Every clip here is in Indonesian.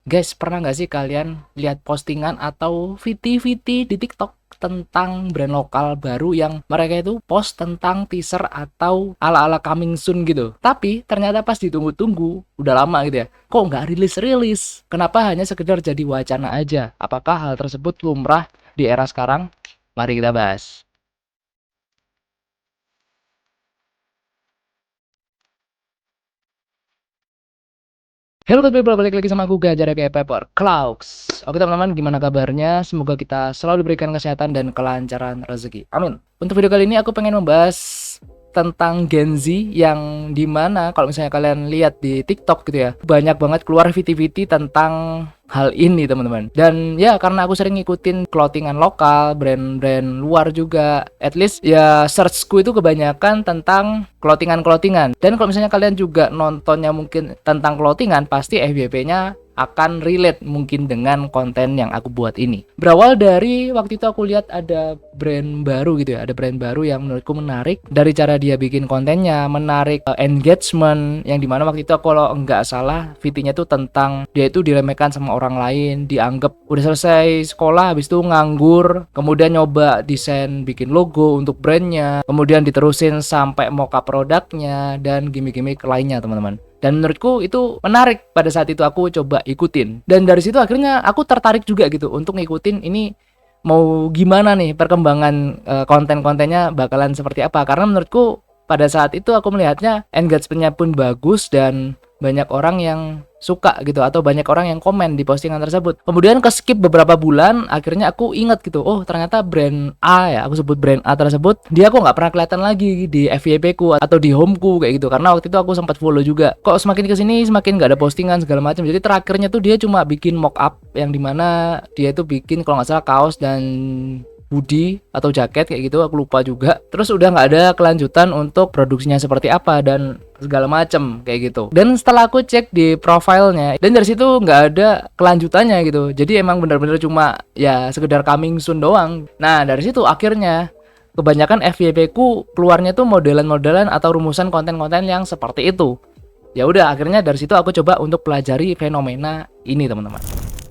Guys, pernah nggak sih kalian lihat postingan atau VT-VT di TikTok tentang brand lokal baru yang mereka itu post tentang teaser atau ala-ala coming soon gitu. Tapi ternyata pas ditunggu-tunggu, udah lama gitu ya, kok nggak rilis-rilis? Kenapa hanya sekedar jadi wacana aja? Apakah hal tersebut lumrah di era sekarang? Mari kita bahas. Halo good people, balik lagi sama aku Gajar kayak Pepper Clouds. Oke teman-teman, gimana kabarnya? Semoga kita selalu diberikan kesehatan dan kelancaran rezeki. Amin. Untuk video kali ini aku pengen membahas tentang Gen Z yang dimana kalau misalnya kalian lihat di TikTok gitu ya, banyak banget keluar VT-VT tentang hal ini teman-teman. Dan ya karena aku sering ngikutin clothingan lokal, brand-brand luar juga, at least ya searchku itu kebanyakan tentang clothingan. Dan kalau misalnya kalian juga nontonnya mungkin tentang clothingan, pasti FYP-nya akan relate mungkin dengan konten yang aku buat ini. Berawal dari waktu itu aku lihat ada brand baru gitu ya, ada brand baru yang menurutku menarik dari cara dia bikin kontennya, menarik engagement, yang dimana waktu itu kalau nggak salah VT-nya tuh tentang dia itu diremehkan sama orang lain, dianggap udah selesai sekolah habis itu nganggur, kemudian nyoba desain bikin logo untuk brandnya, kemudian diterusin sampai mock-up produknya dan gimmick-gimmick lainnya teman-teman. Dan menurutku itu menarik, pada saat itu aku coba ikutin. Dan dari situ akhirnya aku tertarik juga gitu untuk ngikutin ini mau gimana nih perkembangan konten-kontennya bakalan seperti apa. Karena menurutku pada saat itu aku melihatnya engagement-nya pun bagus dan banyak orang yang suka gitu atau banyak orang yang komen di postingan tersebut. Kemudian ke skip beberapa bulan, akhirnya aku ingat gitu, oh ternyata brand A ya, aku sebut brand A tersebut, dia kok nggak pernah kelihatan lagi di FYP ku atau di home ku kayak gitu. Karena waktu itu aku sempat follow juga. Kok semakin kesini semakin nggak ada postingan segala macam. Jadi terakhirnya tuh dia cuma bikin mock up yang dimana dia itu bikin kalau nggak salah kaos dan hoodie atau jaket kayak gitu, aku lupa juga. Terus udah nggak ada kelanjutan untuk produksinya seperti apa dan segala macem kayak gitu. Dan setelah aku cek di profilnya, dan dari situ nggak ada kelanjutannya gitu. Jadi emang bener-bener cuma ya sekedar coming soon doang. Nah dari situ akhirnya kebanyakan FYP ku keluarnya tuh modelan-modelan atau rumusan konten-konten yang seperti itu. Ya udah akhirnya dari situ aku coba untuk pelajari fenomena ini teman-teman.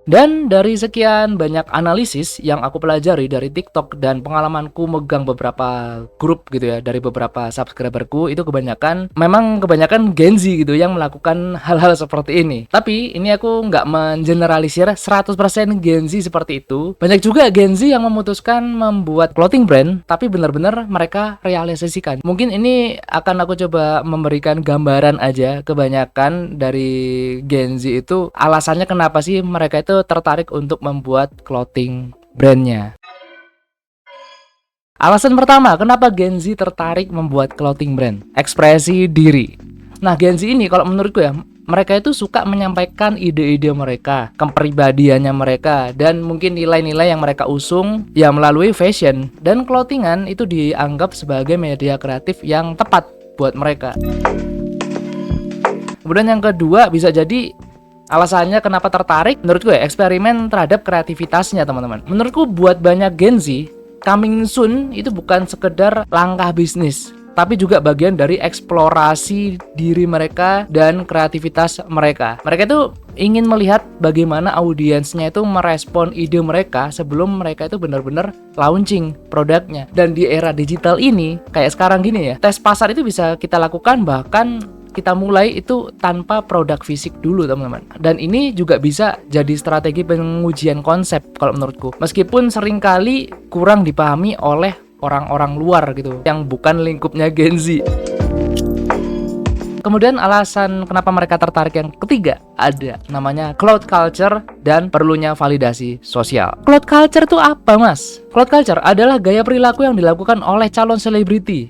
Dan dari sekian banyak analisis yang aku pelajari dari TikTok dan pengalamanku megang beberapa grup gitu ya, dari beberapa subscriberku, itu memang kebanyakan Gen Z gitu yang melakukan hal-hal seperti ini. Tapi ini aku nggak mengeneralisir 100% Gen Z seperti itu. Banyak juga Gen Z yang memutuskan membuat clothing brand, tapi benar-benar mereka realisasikan. Mungkin ini akan aku coba memberikan gambaran aja. Kebanyakan dari Gen Z itu alasannya kenapa sih mereka itu tertarik untuk membuat clothing brandnya. Alasan pertama, kenapa Gen Z tertarik membuat clothing brand? Ekspresi diri. Nah, Gen Z ini kalau menurutku ya, mereka itu suka menyampaikan ide-ide mereka, kepribadiannya mereka, dan mungkin nilai-nilai yang mereka usung ya melalui fashion. Dan clothingan itu dianggap sebagai media kreatif yang tepat buat mereka. Kemudian yang kedua, bisa jadi alasannya kenapa tertarik, menurutku ya eksperimen terhadap kreativitasnya teman-teman. Menurutku buat banyak Gen Z, coming soon itu bukan sekedar langkah bisnis, tapi juga bagian dari eksplorasi diri mereka dan kreativitas mereka. Mereka itu ingin melihat bagaimana audiensnya itu merespon ide mereka sebelum mereka itu benar-benar launching produknya. Dan di era digital ini, kayak sekarang gini ya, tes pasar itu bisa kita lakukan bahkan kita mulai itu tanpa produk fisik dulu teman-teman. Dan ini juga bisa jadi strategi pengujian konsep kalau menurutku. Meskipun seringkali kurang dipahami oleh orang-orang luar gitu yang bukan lingkupnya Gen Z. Kemudian alasan kenapa mereka tertarik yang ketiga ada namanya cloud culture dan perlunya validasi sosial. Cloud culture itu apa mas? Cloud culture adalah gaya perilaku yang dilakukan oleh calon selebriti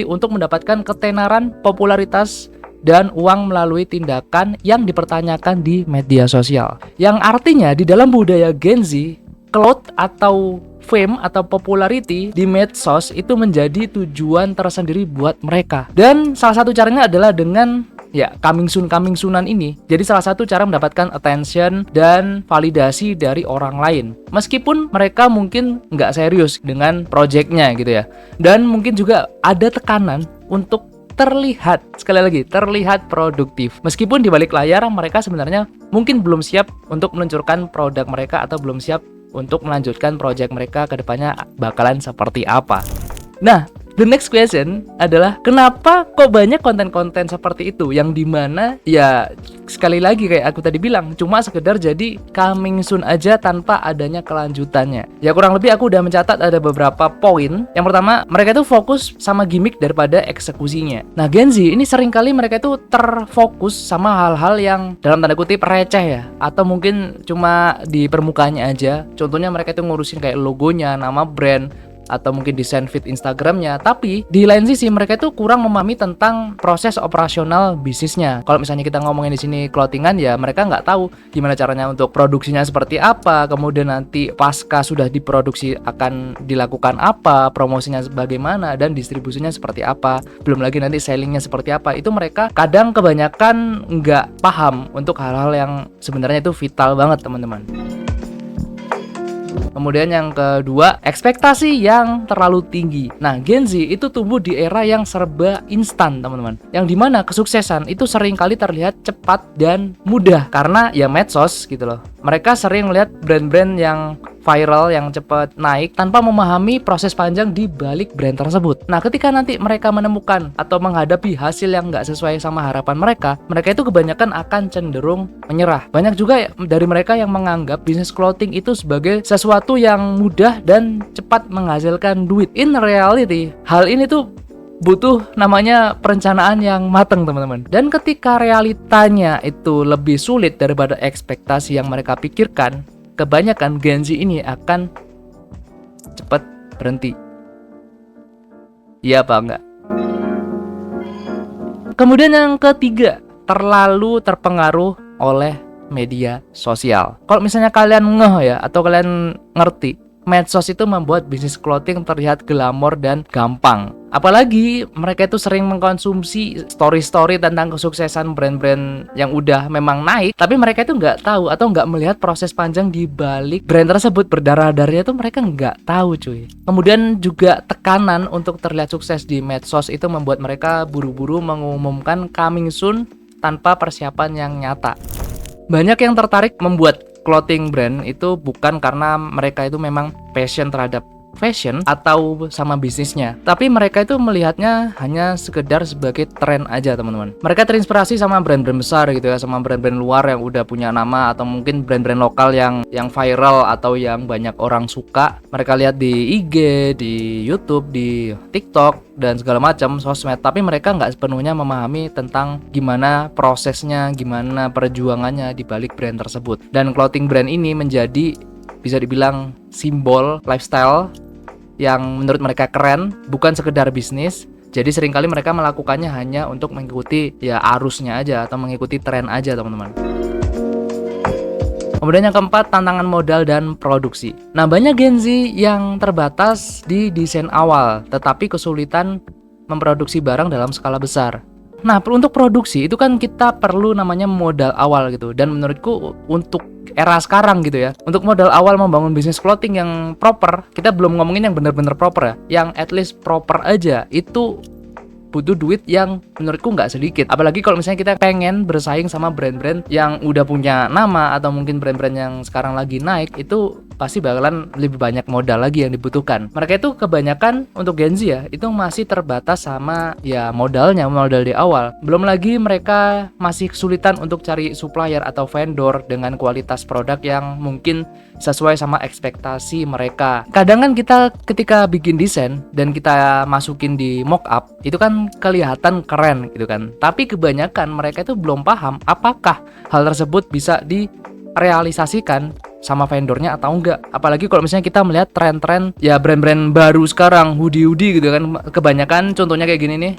untuk mendapatkan ketenaran, popularitas, dan uang melalui tindakan yang dipertanyakan di media sosial. Yang artinya di dalam budaya Gen Z, cloud atau fame atau popularity di medsos itu menjadi tujuan tersendiri buat mereka. Dan salah satu caranya adalah dengan ya coming soonan ini. Jadi salah satu cara mendapatkan attention dan validasi dari orang lain. Meskipun mereka mungkin nggak serius dengan projectnya gitu ya. Dan mungkin juga ada tekanan untuk terlihat, sekali lagi, terlihat produktif. Meskipun di balik layar mereka sebenarnya mungkin belum siap untuk meluncurkan produk mereka atau belum siap untuk melanjutkan proyek mereka ke depannya bakalan seperti apa. Nah, the next question adalah kenapa kok banyak konten-konten seperti itu yang dimana ya sekali lagi kayak aku tadi bilang cuma sekedar jadi coming soon aja tanpa adanya kelanjutannya. Ya kurang lebih aku udah mencatat ada beberapa poin. Yang pertama, mereka itu fokus sama gimmick daripada eksekusinya. Nah, Gen Z ini seringkali mereka itu terfokus sama hal-hal yang dalam tanda kutip receh ya, atau mungkin cuma di permukaannya aja. Contohnya mereka itu ngurusin kayak logonya, nama brand, atau mungkin desain feed Instagramnya. Tapi di lain sisi mereka itu kurang memahami tentang proses operasional bisnisnya. Kalau misalnya kita ngomongin di sini clothingan, ya mereka nggak tahu gimana caranya untuk produksinya seperti apa, kemudian nanti pasca sudah diproduksi akan dilakukan apa, promosinya bagaimana, dan distribusinya seperti apa. Belum lagi nanti sellingnya seperti apa. Itu mereka kadang kebanyakan nggak paham untuk hal-hal yang sebenarnya itu vital banget, teman-teman. Kemudian yang kedua, ekspektasi yang terlalu tinggi. Nah, Gen Z itu tumbuh di era yang serba instan, teman-teman. Yang dimana kesuksesan itu sering kali terlihat cepat dan mudah karena ya medsos gitu loh. Mereka sering melihat brand-brand yang viral yang cepat naik tanpa memahami proses panjang di balik brand tersebut. Nah, ketika nanti mereka menemukan atau menghadapi hasil yang nggak sesuai sama harapan mereka, mereka itu kebanyakan akan cenderung menyerah. Banyak juga dari mereka yang menganggap bisnis clothing itu sebagai sesuatu yang mudah dan cepat menghasilkan duit. In reality, hal ini tuh butuh namanya perencanaan yang matang, teman-teman. Dan ketika realitanya itu lebih sulit daripada ekspektasi yang mereka pikirkan, kebanyakan Gen Z ini akan cepat berhenti. Iya apa enggak? Kemudian yang ketiga, terlalu terpengaruh oleh media sosial. Kalau misalnya kalian ngeh ya, atau kalian ngerti, medsos itu membuat bisnis clothing terlihat glamor dan gampang. Apalagi mereka itu sering mengkonsumsi story-story tentang kesuksesan brand-brand yang udah memang naik, tapi mereka itu nggak tahu atau nggak melihat proses panjang di balik brand tersebut. Berdarah-darahnya itu mereka nggak tahu, cuy. Kemudian juga tekanan untuk terlihat sukses di medsos itu membuat mereka buru-buru mengumumkan coming soon tanpa persiapan yang nyata. Banyak yang tertarik membuat clothing brand itu bukan karena mereka itu memang passion terhadap fashion atau sama bisnisnya, tapi mereka itu melihatnya hanya sekedar sebagai tren aja, teman-teman. Mereka terinspirasi sama brand-brand besar gitu ya, sama brand-brand luar yang udah punya nama, atau mungkin brand-brand lokal yang viral atau yang banyak orang suka. Mereka lihat di IG, di YouTube, di TikTok dan segala macam sosmed, tapi mereka nggak sepenuhnya memahami tentang gimana prosesnya, gimana perjuangannya di balik brand tersebut. Dan clothing brand ini menjadi bisa dibilang simbol lifestyle yang menurut mereka keren, bukan sekedar bisnis. Jadi seringkali mereka melakukannya hanya untuk mengikuti ya arusnya aja atau mengikuti tren aja, teman-teman. Kemudian yang keempat, tantangan modal dan produksi. Nah, banyak Gen Z yang terbatas di desain awal, tetapi kesulitan memproduksi barang dalam skala besar. Nah, untuk produksi itu kan kita perlu namanya modal awal gitu. Dan menurutku untuk era sekarang gitu ya, untuk modal awal membangun bisnis clothing yang proper, kita belum ngomongin yang benar-benar proper ya, yang at least proper aja, itu butuh duit yang menurutku nggak sedikit. Apalagi kalau misalnya kita pengen bersaing sama brand-brand yang udah punya nama atau mungkin brand-brand yang sekarang lagi naik, itu pasti bakalan lebih banyak modal lagi yang dibutuhkan. Mereka itu kebanyakan untuk Gen Z ya, itu masih terbatas sama ya modal di awal. Belum lagi mereka masih kesulitan untuk cari supplier atau vendor dengan kualitas produk yang mungkin sesuai sama ekspektasi mereka. Kadang kan kita ketika bikin desain dan kita masukin di mockup, itu kan kelihatan keren gitu kan. Tapi kebanyakan mereka itu belum paham apakah hal tersebut bisa direalisasikan sama vendornya atau enggak. Apalagi kalau misalnya kita melihat tren-tren ya brand-brand baru sekarang, hoodie-hoodie gitu kan. Kebanyakan contohnya kayak gini nih,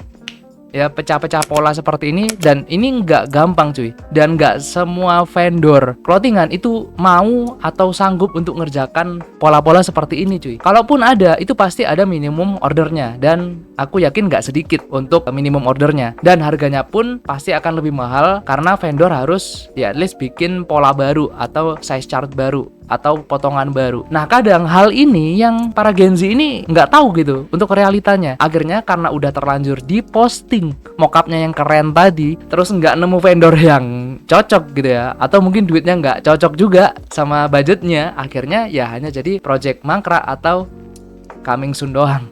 ya pecah-pecah pola seperti ini, dan ini nggak gampang cuy, dan nggak semua vendor clothingan itu mau atau sanggup untuk ngerjakan pola-pola seperti ini cuy. Kalaupun ada, itu pasti ada minimum ordernya, dan aku yakin nggak sedikit untuk minimum ordernya, dan harganya pun pasti akan lebih mahal karena vendor harus ya at least bikin pola baru atau size chart baru. atau potongan baru. Nah, kadang hal ini yang para Gen Z ini nggak tahu gitu untuk realitanya. Akhirnya karena udah terlanjur diposting mockupnya yang keren tadi, terus nggak nemu vendor yang cocok gitu ya, atau mungkin duitnya nggak cocok juga sama budgetnya, akhirnya ya hanya jadi project mangkrak atau coming soon doang.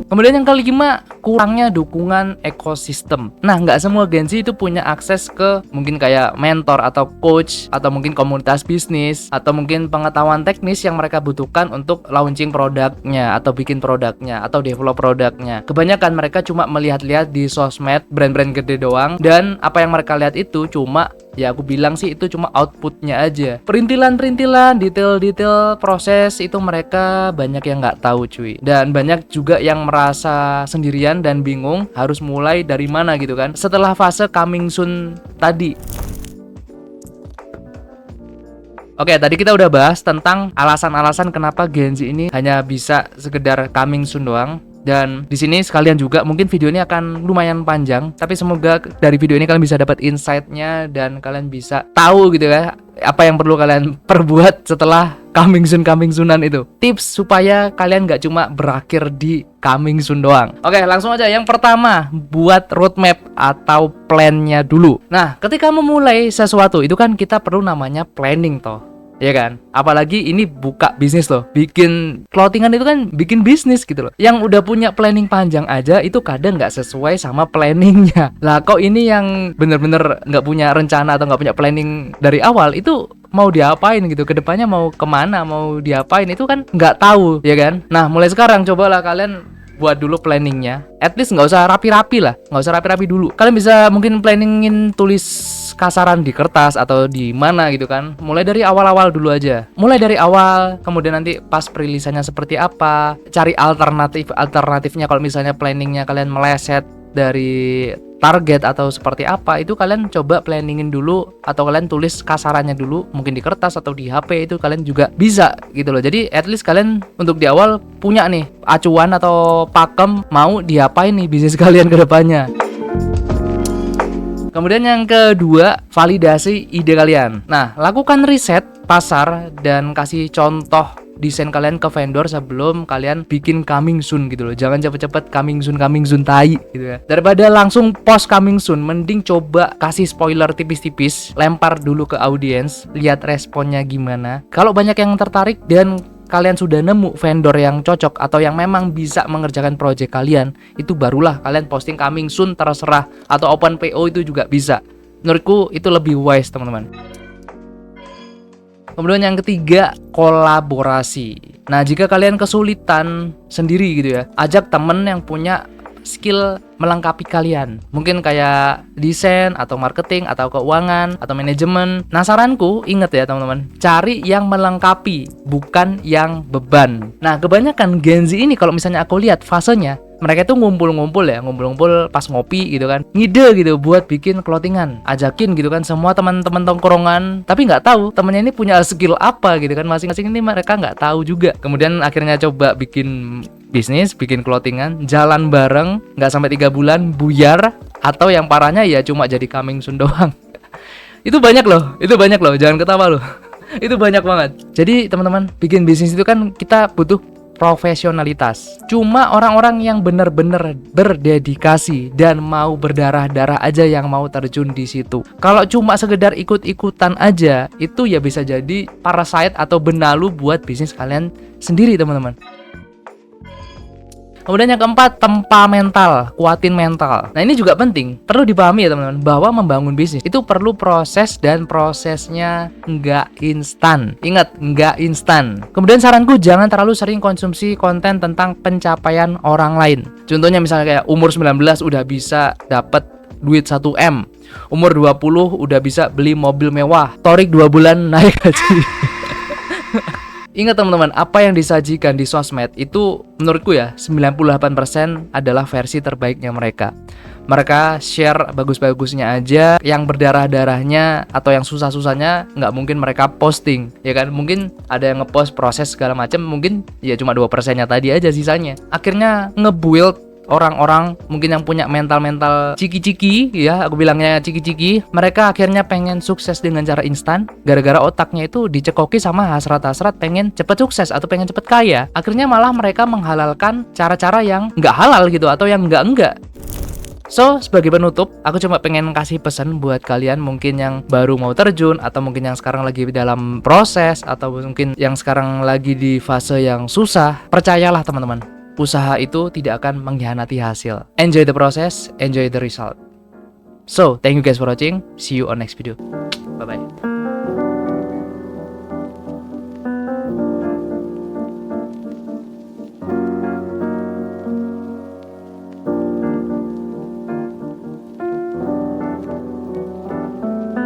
Kemudian yang kelima, kurangnya dukungan ekosistem. Nah, nggak semua Gen Z itu punya akses ke mungkin kayak mentor atau coach, atau mungkin komunitas bisnis, atau mungkin pengetahuan teknis yang mereka butuhkan untuk launching produknya, atau bikin produknya, atau develop produknya. Kebanyakan mereka cuma melihat-lihat di sosmed brand-brand gede doang, dan apa yang mereka lihat itu cuma, ya aku bilang sih itu cuma outputnya aja. Perintilan-perintilan, detail-detail proses itu mereka banyak yang nggak tahu cuy. Dan banyak juga yang merasa sendirian dan bingung harus mulai dari mana gitu kan setelah fase coming soon tadi. Oke, tadi kita udah bahas tentang alasan-alasan kenapa Gen Z ini hanya bisa sekedar coming soon doang. Dan di sini sekalian juga mungkin video ini akan lumayan panjang, tapi semoga dari video ini kalian bisa dapat insight-nya dan kalian bisa tahu gitu ya apa yang perlu kalian perbuat setelah coming soon-an itu. Tips supaya kalian gak cuma berakhir di coming soon doang. Oke, langsung aja. Yang pertama, buat roadmap atau plan-nya dulu. Nah, ketika memulai sesuatu itu kan kita perlu namanya planning toh, ya kan? Apalagi ini buka bisnis loh. Bikin clothingan itu kan bikin bisnis gitu loh. Yang udah punya planning panjang aja itu kadang nggak sesuai sama planningnya. Lah kok ini yang bener-bener nggak punya rencana atau nggak punya planning dari awal, itu mau diapain gitu, kedepannya mau kemana, mau diapain itu kan nggak tahu, ya kan? Nah, mulai sekarang cobalah kalian buat dulu planningnya. At least nggak usah rapi-rapi lah, nggak usah rapi-rapi dulu. Kalian bisa mungkin planningin tulis kasaran di kertas atau di mana gitu kan. Mulai dari awal-awal dulu aja. Mulai dari awal, kemudian nanti pas perilisannya seperti apa, cari alternatifnya kalau misalnya planningnya kalian meleset dari target atau seperti apa, itu kalian coba planningin dulu atau kalian tulis kasarannya dulu mungkin di kertas atau di HP, itu kalian juga bisa gitu loh. Jadi at least kalian untuk di awal punya nih acuan atau pakem mau diapain nih bisnis kalian ke depannya. Kemudian yang kedua, validasi ide kalian. Nah, lakukan riset pasar dan kasih contoh desain kalian ke vendor sebelum kalian bikin coming soon gitu loh. Jangan cepet-cepet coming soon tai gitu ya. Daripada langsung post coming soon, mending coba kasih spoiler tipis-tipis, lempar dulu ke audiens, lihat responnya gimana. Kalau banyak yang tertarik dan kalian sudah nemu vendor yang cocok atau yang memang bisa mengerjakan project kalian, itu barulah kalian posting coming soon terserah, atau open PO itu juga bisa. Menurutku itu lebih wise, teman-teman. Kemudian yang ketiga, kolaborasi. Nah, jika kalian kesulitan sendiri gitu ya, ajak temen yang punya skill melengkapi kalian. Mungkin kayak desain atau marketing atau keuangan atau manajemen. Nah, saranku inget ya teman-teman, cari yang melengkapi, bukan yang beban. Nah, kebanyakan Gen Z ini kalau misalnya aku lihat fasenya, mereka tuh ngumpul-ngumpul pas ngopi gitu kan, ngide gitu buat bikin clothingan, ajakin gitu kan semua teman-teman tongkrongan, tapi nggak tahu temennya ini punya skill apa gitu kan, masing-masing ini mereka nggak tahu juga. Kemudian akhirnya coba bikin bisnis, bikin clothingan, jalan bareng, nggak sampai 3 bulan buyar, atau yang parahnya ya cuma jadi coming soon doang. Itu banyak loh, jangan ketawa loh. Itu banyak banget. Jadi teman-teman, bikin bisnis itu kan kita butuh profesionalitas. Cuma orang-orang yang benar-benar berdedikasi dan mau berdarah-darah aja yang mau terjun di situ. Kalau cuma sekedar ikut-ikutan aja, itu ya bisa jadi parasite atau benalu buat bisnis kalian sendiri, teman-teman. Kemudian yang keempat, tempa mental, kuatin mental. Nah, ini juga penting, perlu dipahami ya teman-teman, bahwa membangun bisnis itu perlu proses dan prosesnya nggak instan. Ingat, nggak instan. Kemudian saranku, jangan terlalu sering konsumsi konten tentang pencapaian orang lain. Contohnya misalnya kayak umur 19 udah bisa dapat duit 1M, umur 20 udah bisa beli mobil mewah, Torik 2 bulan naik gaji. Ingat teman-teman, apa yang disajikan di sosmed itu menurutku ya 98% adalah versi terbaiknya mereka. Mereka share bagus-bagusnya aja, yang berdarah-darahnya atau yang susah-susahnya nggak mungkin mereka posting, ya kan? Mungkin ada yang ngepost proses segala macam, mungkin ya cuma 2%-nya tadi aja sisanya. Akhirnya nge-build orang-orang mungkin yang punya mental-mental ciki-ciki, ya aku bilangnya ciki-ciki, mereka akhirnya pengen sukses dengan cara instan, gara-gara otaknya itu dicekoki sama hasrat-hasrat pengen cepet sukses atau pengen cepet kaya. Akhirnya malah mereka menghalalkan cara-cara yang nggak halal gitu, atau yang nggak. So, sebagai penutup, aku cuma pengen kasih pesan buat kalian mungkin yang baru mau terjun, atau mungkin yang sekarang lagi dalam proses, atau mungkin yang sekarang lagi di fase yang susah. Percayalah teman-teman, usaha itu tidak akan mengkhianati hasil. Enjoy the process, enjoy the result. So, thank you guys for watching. See you on next video. Bye-bye.